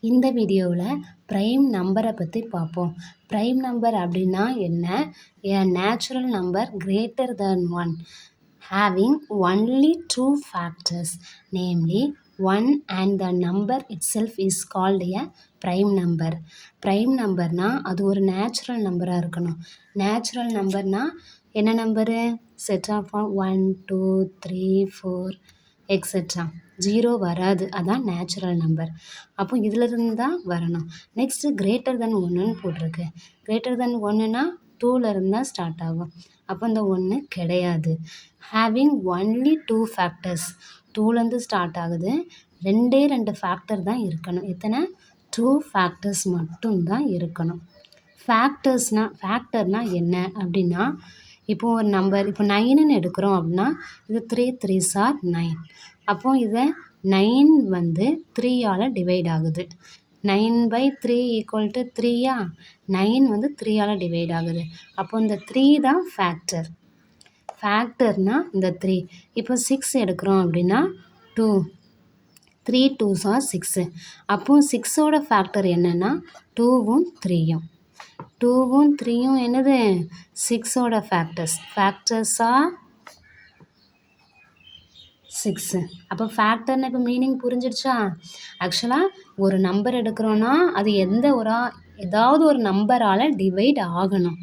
இந்த வீடியோவில் ப்ரைம் நம்பரை பற்றி பார்ப்போம். ப்ரைம் நம்பர் அப்படின்னா என்ன? A natural number greater than 1 having only two factors, namely 1 and the number itself is called a prime number. Prime நம்பர்னா அது ஒரு நேச்சுரல் நம்பராக இருக்கணும். நேச்சுரல் நம்பர்னா என்ன நம்பரு? Set of 1 2 3 4 etcetera. 0 வராது, அதான் நேச்சுரல் நம்பர். அப்போ இதிலிருந்து தான் வரணும். நெக்ஸ்ட்டு கிரேட்டர் தென் 1ன்னு போட்டிருக்கு. கிரேட்டர் தென் 1ன்னா 2லேருந்து தான் ஸ்டார்ட் ஆகும். அப்போ இந்த 1 கிடையாது. ஹேவிங் ஒன்லி 2 ஃபேக்டர்ஸ், 2லேருந்து ஸ்டார்ட் ஆகுது. ரெண்டு ஃபேக்டர் தான் இருக்கணும். எத்தனை? 2 ஃபேக்டர்ஸ் மட்டும்தான் இருக்கணும். ஃபேக்டர்னால் என்ன அப்படின்னா, இப்போ ஒரு நம்பர் இப்போ 9ன்னு எடுக்கிறோம் அப்படின்னா இது 3 3s are 9. அப்போ இதை 9 வந்து 3ஆல் டிவைட் ஆகுது. 9/3 = 3யா? 9 வந்து 3ஆல் டிவைட் ஆகுது. அப்போ இந்த 3 தான் ஃபேக்டர்னால் இந்த 3. இப்போ 6 எடுக்கிறோம் அப்படின்னா 2, 3 2s are 6. அப்போ 6ஓட ஃபேக்டர் என்னென்னா 2வும் 3யும். 2வும் 3யும் என்னது? 6ஓட ஃபேக்டர்ஸாக 6. அப்போ ஃபேக்டர்னு இப்போ மீனிங் புரிஞ்சிடுச்சா? ஆக்சுவலாக ஒரு நம்பர் எடுக்கிறோன்னா அது ஏதாவது ஒரு நம்பரால் டிவைட் ஆகணும்.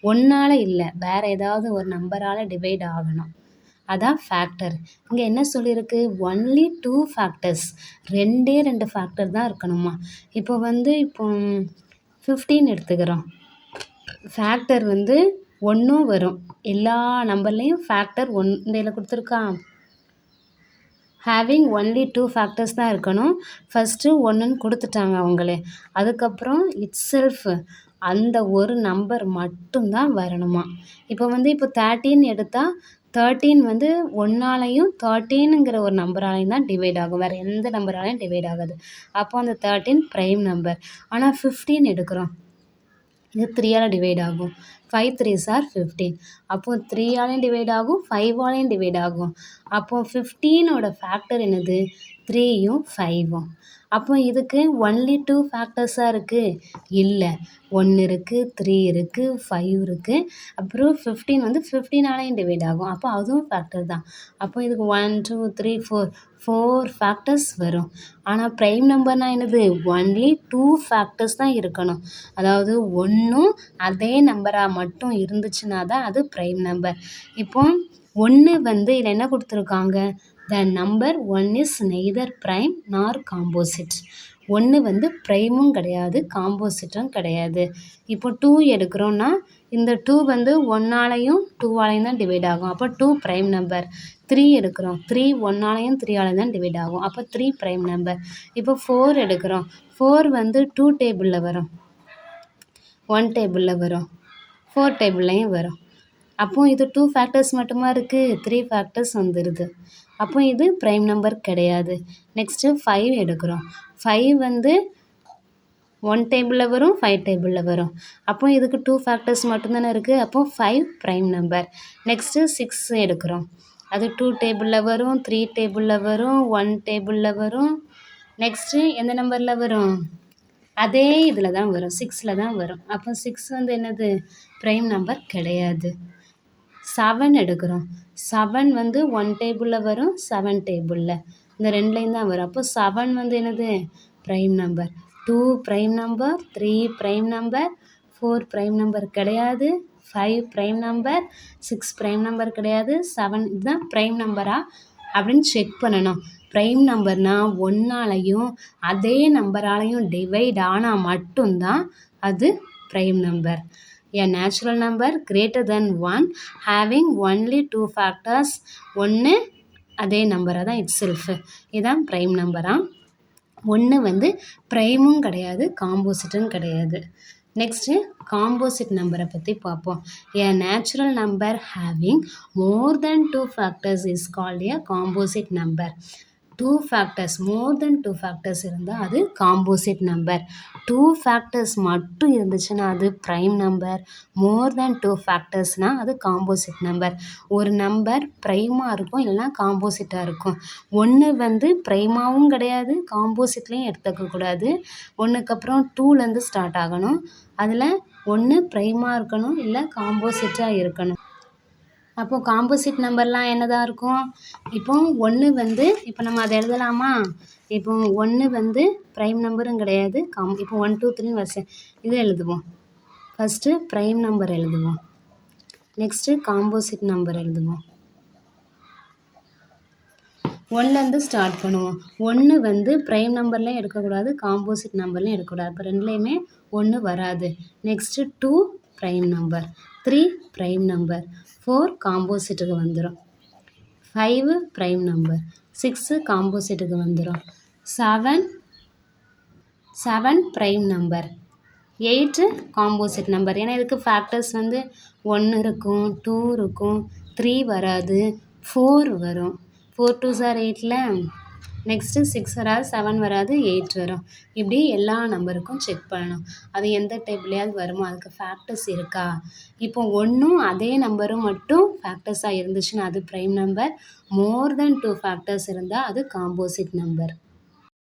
ஒன்றால் இல்லை, வேறு ஏதாவது ஒரு நம்பரால் டிவைட் ஆகணும். அதான் ஃபேக்டர். இங்கே என்ன சொல்லியிருக்கு? ஒன்லி 2 ஃபேக்டர்ஸ், ரெண்டு ஃபேக்டர் தான் இருக்கணுமா. இப்போ 15 எடுத்துக்கிறோம். ஃபேக்டர் 1ம் வரும். எல்லா நம்பர்லேயும் ஃபேக்டர் 1 இந்த இதில் கொடுத்துருக்கா. ஹேவிங் ஒன்லி 2 ஃபேக்டர்ஸ் தான் இருக்கணும். ஃபஸ்ட்டு 1ன்னு கொடுத்துட்டாங்க அவங்களே. அதுக்கப்புறம் இட்செல்ஃப் அந்த ஒரு நம்பர் மட்டும்தான் வரணுமா. இப்போ இப்போ 13 எடுத்தால் 13 1ஆலையும் 13ங்கிற ஒரு நம்பராலையும் தான் டிவைட் ஆகும். வேறு எந்த நம்பராலையும் டிவைட் ஆகாது. அப்போ அந்த 13 ப்ரைம் நம்பர். ஆனால் 15 எடுக்கிறோம், இது 3ஆல் டிவைட் ஆகும். 5 3s are 15. அப்போ 3ஆலையும் டிவைட் ஆகும், 5ஆலையும் டிவைட் ஆகும். அப்போ 15ஓட ஃபேக்டர் என்னது? 3யும் 5ம். அப்போ இதுக்கு ஒன்லி 2 ஃபேக்டர்ஸாக இருக்குது? இல்லை, 1 இருக்குது, 3 இருக்குது, 5 இருக்குது. அப்புறம் 15 15ஆலையும் டிவைட் ஆகும். அப்போ அதுவும் ஃபேக்டர் தான். அப்போ இதுக்கு 1 2 3 4 ஃபேக்டர்ஸ் வரும். ஆனால் ப்ரைம் நம்பர்னால் என்னது? ஒன்லி 2 ஃபேக்டர்ஸ் தான் இருக்கணும். அதாவது 1ம் அதே நம்பராக மட்டும் இருந்துச்சுன்னா தான் அது ப்ரைம் நம்பர். இப்போ 1 இதில் என்ன கொடுத்துருக்காங்க? The number 1 is neither prime nor composite. 1 ப்ரைமும் கிடையாது, காம்போசிட்டும் கிடையாது. இப்போ 2 எடுக்கிறோன்னா இந்த 2 1ஆலையும் 2ஆலையும் தான் டிவைட் ஆகும். அப்போ 2 ப்ரைம் நம்பர். 3 எடுக்கிறோம், 3 1ஆலையும் 3ஆலையும் தான் டிவைட் ஆகும். அப்போ 3 ப்ரைம் நம்பர். இப்போ 4 எடுக்கிறோம், 4 2 டேபிளில் வரும், 1 டேபிளில் வரும், 4 டேபிள்லையும் வரும். அப்போ இது 2 ஃபேக்டர்ஸ் மட்டுமா இருக்குது? 3 ஃபேக்டர்ஸ் வந்துடுது. அப்போ இது ப்ரைம் நம்பர் கிடையாது. நெக்ஸ்ட்டு 5 எடுக்கிறோம். 5 1 டேபிளில் வரும், 5 டேபிளில் வரும். அப்போ இதுக்கு 2 ஃபேக்டர்ஸ் மட்டும்தானே இருக்குது. அப்போ 5 ப்ரைம் நம்பர். நெக்ஸ்ட்டு 6 எடுக்கிறோம். அது 2 டேபிளில் வரும், 3 டேபிளில் வரும், 1 டேபிளில் வரும். நெக்ஸ்ட்டு எந்த நம்பரில் வரும்? அதே இதில் தான் வரும், 6ல் தான் வரும். அப்போ 6 என்னது? ப்ரைம் நம்பர் கிடையாது. 7 எடுக்கிறோம். 7 1 டேபிளில் வரும், 7 டேபிளில், இந்த ரெண்டுலேயும் தான் வரும். அப்போ 7 என்னது? Prime number. 2 prime number, 3 prime number, 4 prime number கிடையாது, 5 ப்ரைம் நம்பர், 6 ப்ரைம் நம்பர் கிடையாது, 7 இதுதான் ப்ரைம் நம்பரா அப்படின்னு செக் பண்ணணும். ப்ரைம் நம்பர்னால் 1ஆலையும் அதே நம்பராலையும் டிவைட் ஆனால் மட்டும்தான் அது prime number. A natural number greater than 1 having only 2 factors. 1 அதே நம்பராக தான் இட்செல்ஃப். இதுதான் ப்ரைம் நம்பரா. 1 ப்ரைமும் கிடையாது, காம்போசிட்டும் கிடையாது. நெக்ஸ்ட்டு காம்போசிட் நம்பரை பற்றி பார்ப்போம். A natural number having more than 2 factors is called a composite number. 2 factors more then 2 factors இருந்தால் அது காம்போசிட் நம்பர். 2 ஃபேக்டர்ஸ் மட்டும் இருந்துச்சுன்னா அது ப்ரைம் நம்பர். மோர் தென் 2 ஃபேக்டர்ஸ்னால் அது காம்போசிட் நம்பர். ஒரு நம்பர் ப்ரைமாக இருக்கும் இல்லைனா காம்போசிட்டாக இருக்கும். ஒன்று வந்து ப்ரைமாவும் கிடையாது, காம்போசிட்லேயும் எடுத்துக்கக்கூடாது. ஒன்றுக்கு அப்புறம் 2லேருந்து ஸ்டார்ட் ஆகணும். அதில் ஒன்று ப்ரைமாக இருக்கணும் இல்லை காம்போசிட்டாக இருக்கணும். அப்போது காம்போசிட் நம்பர்லாம் என்னதான் இருக்கும்? இப்போ 1 வந்து இப்போ நம்ம அதை எழுதலாமா? இப்போ 1 வந்து ப்ரைம் நம்பரும் கிடையாது, இப்போ 1 2 3 வரிசை இதை எழுதுவோம். ஃபஸ்ட்டு ப்ரைம் நம்பர் எழுதுவோம். நெக்ஸ்ட்டு காம்போசிட் நம்பர் எழுதுவோம். 1லேருந்து ஸ்டார்ட் பண்ணுவோம். 1 வந்து ப்ரைம் நம்பர்லையும் எடுக்கக்கூடாது, காம்போசிட் நம்பர்லையும் எடுக்கக்கூடாது. அப்போ ரெண்டுலேயுமே 1 வராது. Next 2 prime number, 3 prime number, 4 காம்போசிட்டுக்கு வந்துடும், 5 ப்ரைம் நம்பர், 6 காம்போசிட்டுக்கு வந்துடும், 7 ப்ரைம் நம்பர், 8 காம்போசிட் நம்பர். ஏன்னா இதுக்கு ஃபேக்டர்ஸ் வந்து 1 இருக்கும், 2 இருக்கும், 3 வராது, 4 வரும். 4 2s are 8ல. நெக்ஸ்ட்டு 6 வராது, 7 வராது, 8 வரும். இப்படி எல்லா நம்பருக்கும் செக் பண்ணணும். அது எந்த டைப்லையாவது வருமா, அதுக்கு ஃபேக்டர்ஸ் இருக்கா? இப்போ 1ம் அதே நம்பரும் மட்டும் ஃபேக்டர்ஸாக இருந்துச்சுன்னா அது ப்ரைம் நம்பர். மோர் தென் 2 ஃபேக்டர்ஸ் இருந்தால் அது காம்போசிட் நம்பர்.